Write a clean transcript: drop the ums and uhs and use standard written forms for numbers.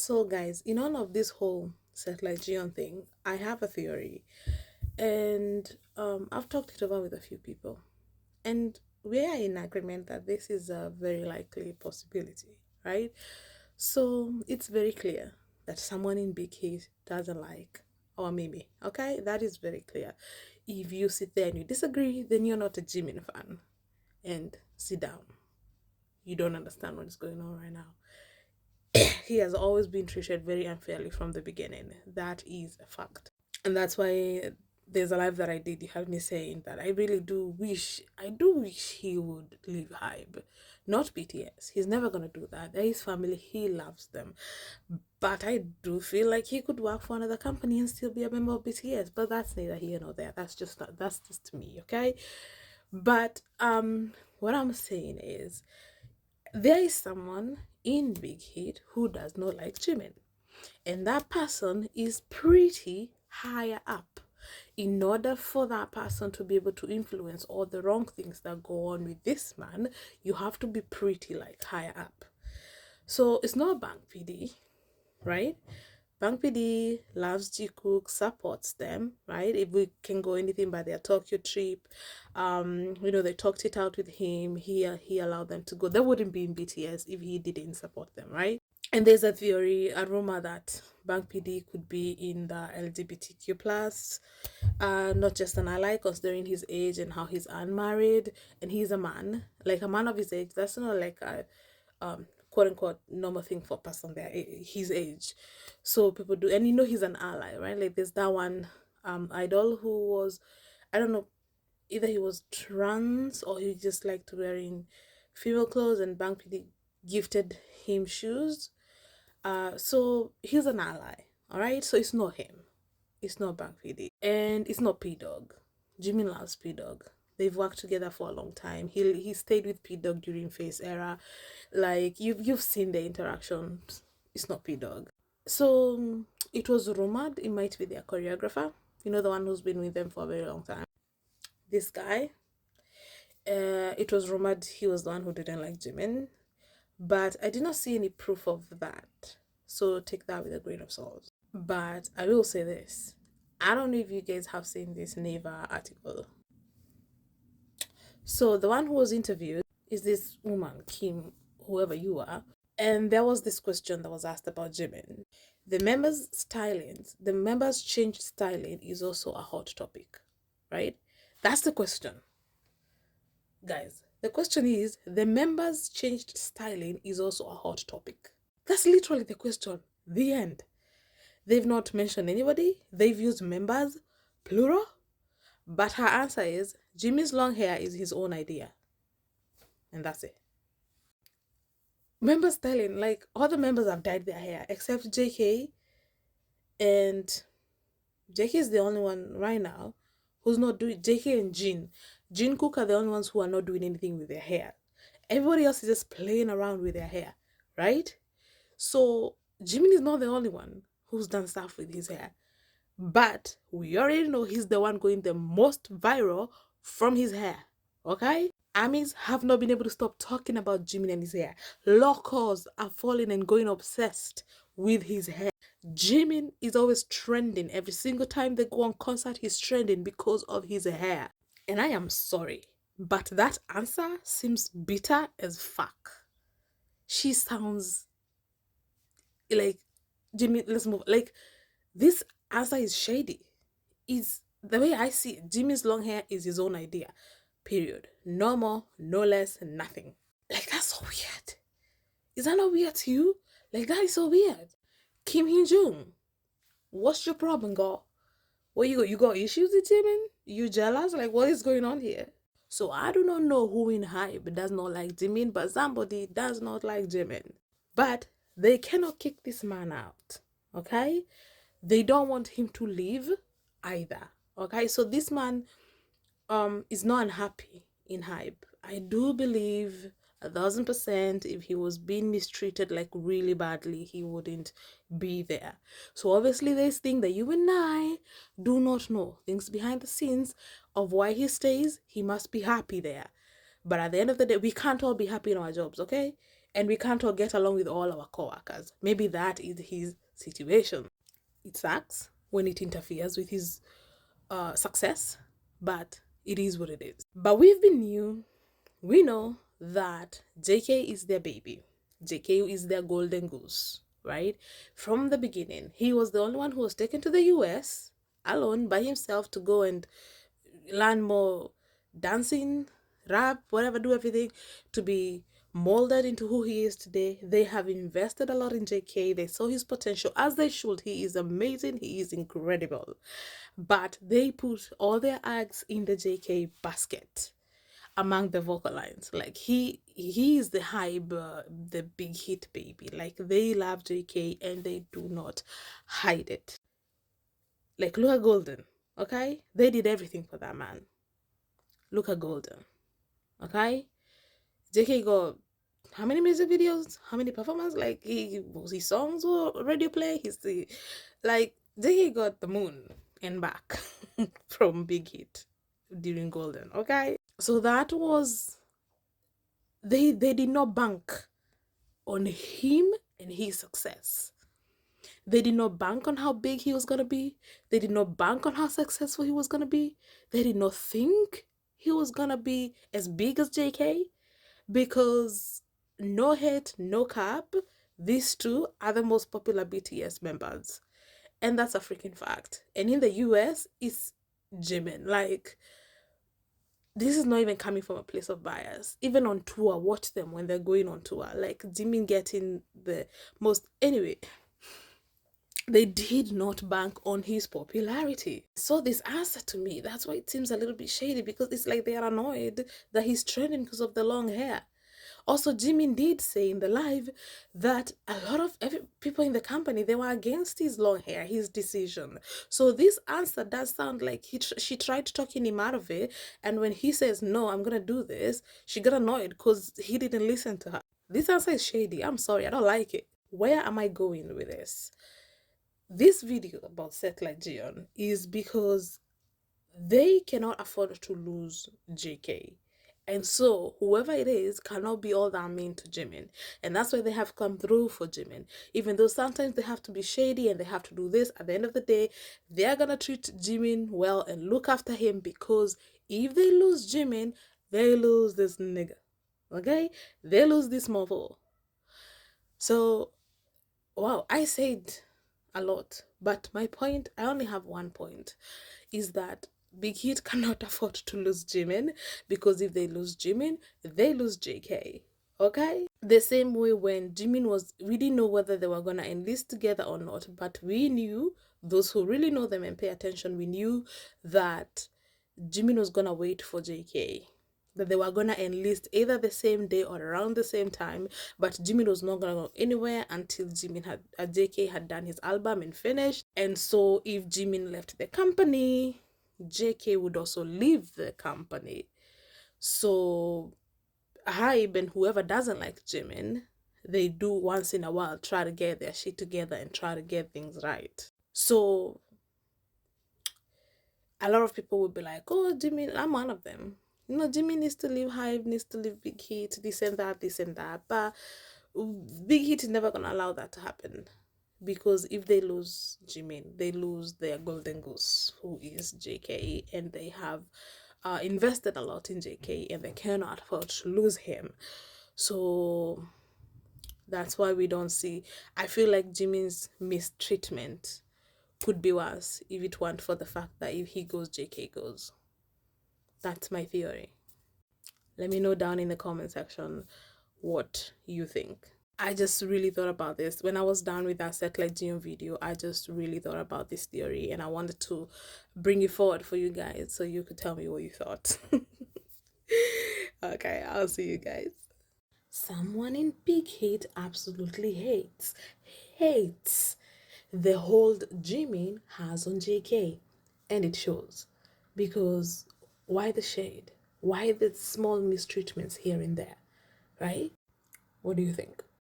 So, guys, in all of this whole satellite Geon thing, I have a theory, and I've talked it over with a few people, and we are in agreement that this is a very likely possibility, right? So, it's very clear that someone in Big Hit doesn't like our Mimi, okay? That is very clear. If you sit there and you disagree, then you're not a Jimin fan, and sit down. You don't understand what is going on right now. He has always been treated very unfairly from the beginning. That is a fact. And that's why there's a live that I did. You have me saying that I do wish he would leave Hype, not BTS. He's never gonna do that. They're his family. He loves them, but I do feel like he could work for another company and still be a member of BTS. But that's neither here nor there. That's just me, okay? But what I'm saying is there is someone in Big Hit who does not like Jimin, and that person is pretty higher up. In order for that person to be able to influence all the wrong things that go on with this man, you have to be pretty like higher up. So it's not Bank PD, right? Bank PD loves Jikook, supports them, right? If we can go anything by their Tokyo trip, they talked it out with him. He allowed them to go. They wouldn't be in BTS if he didn't support them, right? And there's a theory, a rumor that Bank PD could be in the LGBTQ plus, not just an ally, considering his age and how he's unmarried, and he's a man, like a man of his age. That's not like a quote unquote normal thing for a person his age. So people do, and he's an ally, right? Like there's that one idol who was, I don't know, either he was trans or he just liked wearing female clothes, and Bank PD gifted him shoes. So he's an ally, all right? So it's not him. It's not Bank PD. And it's not P Dog. Jimin loves P Dog. They've worked together for a long time. He stayed with P Dog during Face era. Like you've seen the interactions. It's not P Dog. So it was rumored it might be their choreographer. The one who's been with them for a very long time. This guy. It was rumored he was the one who didn't like Jimin, but I did not see any proof of that. So take that with a grain of salt. But I will say this. I don't know if you guys have seen this Neva article. So the one who was interviewed is this woman, Kim, whoever you are. And there was this question that was asked about Jimin. The members' changed styling is also a hot topic, right? That's the question. Guys, the question is the members' changed styling is also a hot topic. That's literally the question. The end. They've not mentioned anybody. They've used members, plural. But her answer is Jimmy's long hair is his own idea. And that's it. Member styling, like all the members have dyed their hair except JK. And JK is the only one right now who's not doing, JK and Jungkook are the only ones who are not doing anything with their hair. Everybody else is just playing around with their hair, right? So Jimin is not the only one who's done stuff with his hair. But we already know he's the one going the most viral from his hair, okay? Armies have not been able to stop talking about Jimin and his hair. Locals are falling and going obsessed with his hair. Jimin is always trending. Every single time they go on concert, he's trending because of his hair. And I am sorry, but that answer seems bitter as fuck. She sounds like, Jimin, let's move. Like, this answer is shady. Is the way I see it, Jimmy's long hair is his own idea. Period. No more, no less, nothing. Like, that's so weird. Is that not weird to you? Like, that is so weird. Kim Hyun Jung, what's your problem, girl? What you got issues with Jimin? You jealous? Like, what is going on here? So I do not know who in Hype does not like Jimin, but somebody does not like Jimin. But they cannot kick this man out. Okay? They don't want him to leave either. Okay? So this man is not unhappy in Hype. I do believe 1,000% if he was being mistreated like really badly, he wouldn't be there. So obviously there's things that you and I do not know, things behind the scenes of why he stays. He must be happy there. But at the end of the day, we can't all be happy in our jobs, okay? and we can't all get along with all our coworkers. Maybe that is his situation. It sucks when it interferes with his success, but it is what it is. But we've been new. We know that JK is their baby. JK is their golden goose, right? From the beginning, he was the only one who was taken to the US alone by himself to go and learn more dancing, rap, whatever, do everything to be molded into who he is today. They have invested a lot in JK. They saw his potential, as they should. He is amazing. He is incredible. But they put all their eggs in the JK basket among the vocal lines. Like he is the hype, the big hit baby. Like they love JK and they do not hide it. Like Luca Golden, okay? They did everything for that man. Luca Golden, okay? JK got how many music videos? How many performances? Like his songs or radio play? He's the like JK got the moon and back from Big Hit during Golden, okay? So that was they did not bank on him and his success. They did not bank on how big he was gonna be. They did not bank on how successful he was gonna be. They did not think he was gonna be as big as JK, because no hate, no cap, these two are the most popular BTS members. And that's a freaking fact. And in the US, it's Jimin. Like, this is not even coming from a place of bias. Even on tour, watch them when they're going on tour. Like, Jimin getting the most. Anyway, they did not bank on his popularity. So this answer to me, that's why it seems a little bit shady, because it's like they are annoyed that he's trending because of the long hair. Also, Jimin did say in the live that a lot of people in the company, they were against his long hair, his decision. So this answer does sound like she tried talking him out of it. And when he says, no, I'm going to do this, she got annoyed because he didn't listen to her. This answer is shady. I'm sorry. I don't like it. Where am I going with this? This video about Satellite Jion is because they cannot afford to lose JK. And so whoever it is cannot be all that mean to Jimin. And that's why they have come through for Jimin. Even though sometimes they have to be shady and they have to do this, at the end of the day, they're gonna treat Jimin well and look after him, because if they lose Jimin, they lose this nigga. Okay? They lose this mofo. So, wow, I said a lot. But my point, I only have one point, is that Big Hit cannot afford to lose Jimin, because if they lose Jimin, they lose JK. Okay? The same way when Jimin was, we didn't know whether they were gonna enlist together or not, but we knew, those who really know them and pay attention, we knew that Jimin was gonna wait for JK. That they were gonna enlist either the same day or around the same time, but Jimin was not gonna go anywhere until JK had done his album and finished. And so if Jimin left the company, JK would also leave the company. So Hybe and whoever doesn't like Jimin, they do once in a while try to get their shit together and try to get things right. So a lot of people would be like, oh, Jimin, I'm one of them. You know, Jimin needs to leave Hybe, needs to leave Big Hit, this and that, this and that. But Big Hit is never going to allow that to happen. Because if they lose Jimin, they lose their golden goose, who is JK, and they have invested a lot in JK, and they cannot afford to lose him. So that's why we don't see. I feel like Jimin's mistreatment could be worse if it weren't for the fact that if he goes, JK goes. That's my theory. Let me know down in the comment section what you think. I just really thought about this. When I was done with that Satellite Jion video, I just really thought about this theory, and I wanted to bring it forward for you guys so you could tell me what you thought. Okay, I'll see you guys. Someone in Big Hit absolutely hates the hold Jimin has on JK, and it shows. Because why the shade? Why the small mistreatments here and there, right? What do you think?